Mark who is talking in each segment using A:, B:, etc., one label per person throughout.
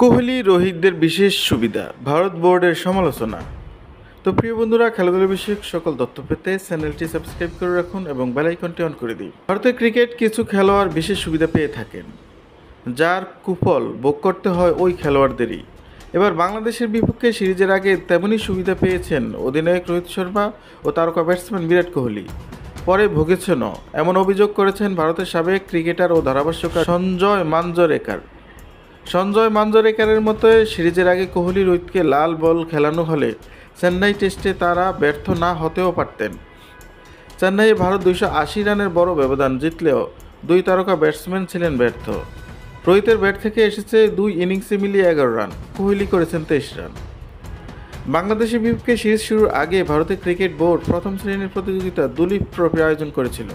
A: কোহলি রোহিতদের বিশেষ সুবিধা, ভারত বোর্ডের সমালোচনা। তো প্রিয় বন্ধুরা, খেলাধুলা বিষয়ক সকল তথ্য পেতে চ্যানেলটি সাবস্ক্রাইব করে রাখুন এবং বেল আইকনটি অন করে দিন। ভারতের ক্রিকেট কিছু খেলোয়াড় বিশেষ সুবিধা পেয়ে থাকেন, যার কুফল ভোগ করতে হয় ওই খেলোয়াড়দেরই। এবার বাংলাদেশের বিপক্ষে সিরিজের আগে তেমনই সুবিধা পেয়েছেন অধিনায়ক রোহিত শর্মা ও তারকা ব্যাটসম্যান বিরাট কোহলি। পরে ভুগেছেনও, এমন অভিযোগ করেছেন ভারতের সাবেক ক্রিকেটার ও ধারাভাষ্যকার সঞ্জয় মাঞ্জরেকারের মতো সিরিজের আগে কোহলি রোহিতকে লাল বল খেলানো হলে চেন্নাই টেস্টে তারা ব্যর্থ না হতেও পারতেন। চেন্নাইয়ে ভারত 280 রানের বড় ব্যবধান জিতলেও দুই তারকা ব্যাটসম্যান ছিলেন ব্যর্থ। রোহিতের ব্যাট থেকে এসেছে 2 ইনিংসে মিলিয়ে 11 রান, কোহলি করেছেন 23 রান। বাংলাদেশের বিপক্ষে সিরিজ শুরুর আগে ভারতের ক্রিকেট বোর্ড প্রথম শ্রেণীর প্রতিযোগিতা দুলীপ ট্রফি আয়োজন করেছিল।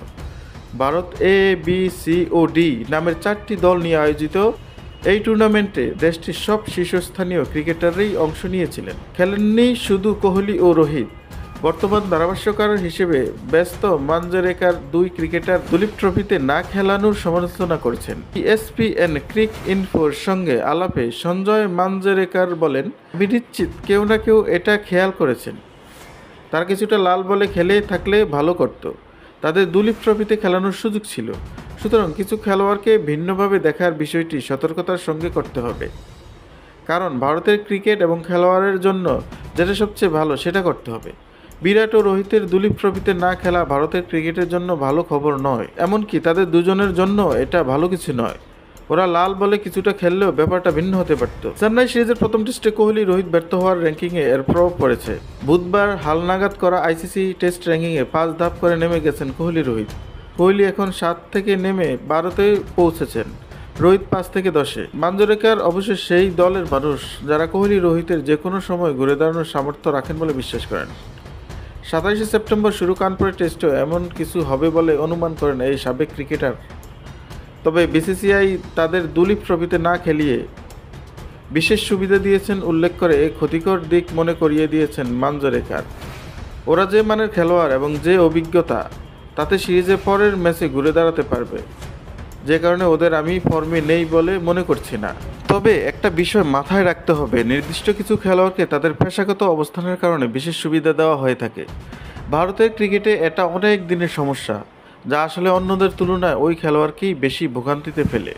A: ভারত এ, বি, সি ও ডি নামের 4টি দল নিয়ে আয়োজিত এই টুর্নামেন্টে দেশটির সব শীর্ষস্থানীয় ক্রিকেটাররাই অংশ নিয়েছিলেন। খেলেননি শুধু কোহলি ও রোহিত। বর্তমান ধারাভাষ্যকার হিসেবে ব্যস্ত মাঞ্জরেকার দুই ক্রিকেটার দুলীপ ট্রফিতে না খেলানোর সমালোচনা করেছেন। ESPN ক্রিক ইনফোর সঙ্গে আলাপে সঞ্জয় মাঞ্জরেকার বলেন, আমি নিশ্চিত কেউ না কেউ এটা খেয়াল করেছেন। তারা কিছুটা লাল বলে খেলে থাকলে ভালো করত। তাদের দুলীপ ট্রফিতে খেলানোর সুযোগ ছিল। সুতরাং কিছু খেলোয়াড়কে ভিন্নভাবে দেখার বিষয়টি সতর্কতার সঙ্গে করতে হবে, কারণ ভারতের ক্রিকেট এবং খেলোয়াড়ের জন্য যেটা সবচেয়ে ভালো সেটা করতে হবে। বিরাট ও রোহিতের দুলীপ ট্রফিতে না খেলা ভারতের ক্রিকেটের জন্য ভালো খবর নয়, এমনকি তাদের দুজনের জন্য এটা ভালো কিছু নয়। ওরা লাল বলে কিছুটা খেললেও ব্যাপারটা ভিন্ন হতে পারত। চেন্নাই সিরিজের প্রথম টেস্টে কোহলি রোহিত ব্যর্থ হওয়ার র্যাঙ্কিংয়ে এর প্রভাব পড়েছে। বুধবার হালনাগাদ করা ICC টেস্ট র্যাঙ্কিংয়ে 5 ধাপ করে নেমে গেছেন কোহলি রোহিত। কোহলি এখন 7 থেকে নেমে 12তে পৌঁছেছেন, রোহিত 5 থেকে 10-এ। মাঞ্জরেকার অবশ্য সেই দলের মানুষ যারা কোহলি রোহিতের যে কোনো সময় ঘুরে দাঁড়ানোর সামর্থ্য রাখেন বলে বিশ্বাস করেন। 27শে সেপ্টেম্বর শুরু কানপুরের টেস্টেও এমন কিছু হবে বলে অনুমান করেন এই সাবেক ক্রিকেটার। তবে BCCI তাদের দুলীপ ট্রফিতে না খেলিয়ে বিশেষ সুবিধা দিয়েছেন উল্লেখ করে ক্ষতিকর দিক মনে করিয়ে দিয়েছেন মাঞ্জরেকার। ওরা যে মানের খেলোয়াড় এবং যে অভিজ্ঞতা, তাতে সিরিজে পরের ম্যাচে ঘুরে দাঁড়াতে পারবে, যে কারণে ওদের আমি ফর্মে নেই বলে মনে করছি না। তবে একটা বিষয় মাথায় রাখতে হবে, নির্দিষ্ট কিছু খেলোয়াড়কে তাদের পেশাগত অবস্থানের কারণে বিশেষ সুবিধা দেওয়া হয়ে থাকে। ভারতের ক্রিকেটে এটা অনেক দিনের সমস্যা, যা আসলে অন্যদের তুলনায় ওই খেলোয়াড়কেই বেশি ভোগান্তিতে ফেলে।